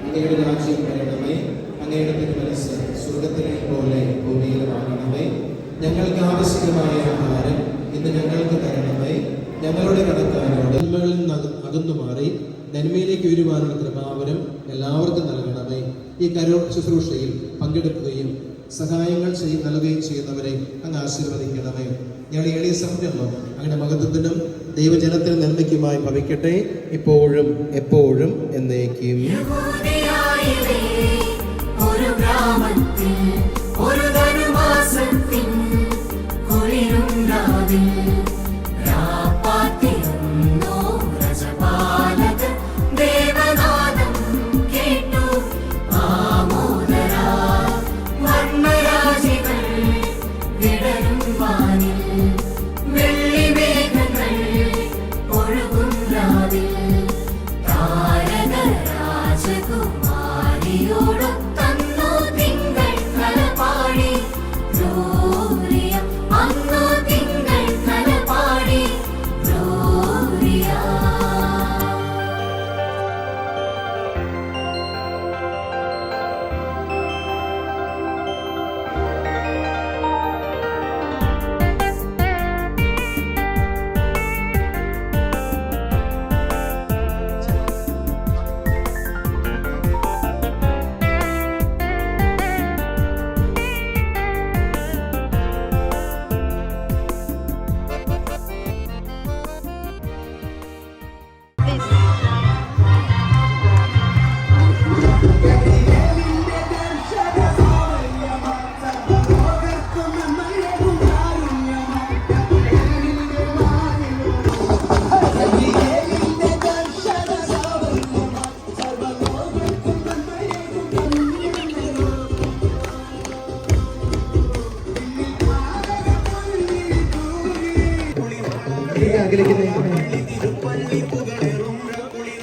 അങ്ങയുടെ രാജ്യം വരണമേ, അങ്ങയുടെ തിരുമനസ്സ് സ്വർഗത്തിലെ പോലെ ഭൂമിയിലുമാകണമേ. ഞങ്ങൾക്ക് ആവശ്യമായ ആഹാരം ഇന്ന് ഞങ്ങൾക്ക് തരണമേ. ഞങ്ങളുടെ കടക്കാരോട് നന്മകളിൽ നിന്ന് അകന്നു മാറി നന്മയിലേക്ക് വരുവാനുള്ള കൃപാവരം എല്ലാവർക്കും നൽകണമേ. ഈ കരോൾ ശുശ്രൂഷയിൽ പങ്കെടുക്കുകയും സഹായങ്ങൾ നൽകുകയും ചെയ്യുന്നവരെ അങ്ങ് ആശീർവദിക്കണമേ. ഞങ്ങളുടെ എളിയ സംരംഭം അങ്ങയുടെ മഹത്വത്തിനും ദൈവജനത്തിന് നന്മയ്ക്കുമായി ഭവിക്കട്ടെ, ഇപ്പോഴും എപ്പോഴും എന്നേക്കും.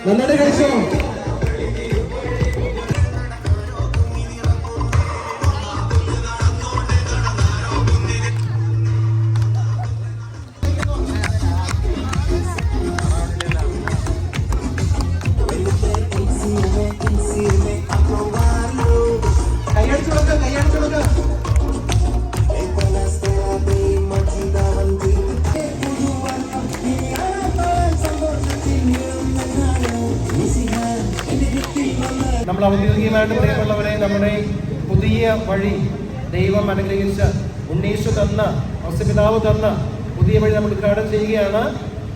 നന്നായിട്ട് കഴിച്ചോ? നമ്മൾ ഔദ്യോഗികമായിട്ട് പ്രിയമുള്ളവരെ, നമ്മുടെ പുതിയ വഴി ദൈവം അനുഗ്രഹിച്ച ഉണ്ണീശു തന്ന ഔസപിതാവ് തന്ന പുതിയ വഴി നമ്മൾ ഉദ്ഘാടനം ചെയ്യുകയാണ്.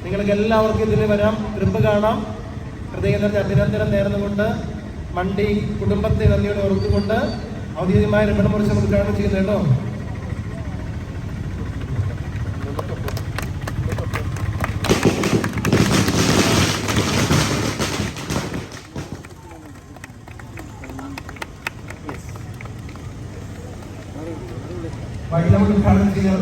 നിങ്ങൾക്ക് എല്ലാവർക്കും ഇതിൽ വരാം, കൃപ കാണാം. ഹൃദയം നിറഞ്ഞ അഭിനന്ദനം നേർന്നുകൊണ്ട് മണ്ടി കുടുംബത്തെ നന്ദിയോടെ ഓർത്തുകൊണ്ട് ഔദ്യോഗികമായ റിബൺ മുറിച്ച് നമ്മൾ ഉദ്ഘാടനം ചെയ്യുന്നത് കേട്ടോ. വഴി നമ്മൾ ഉദ്ഘാടനം ചെയ്യാൻ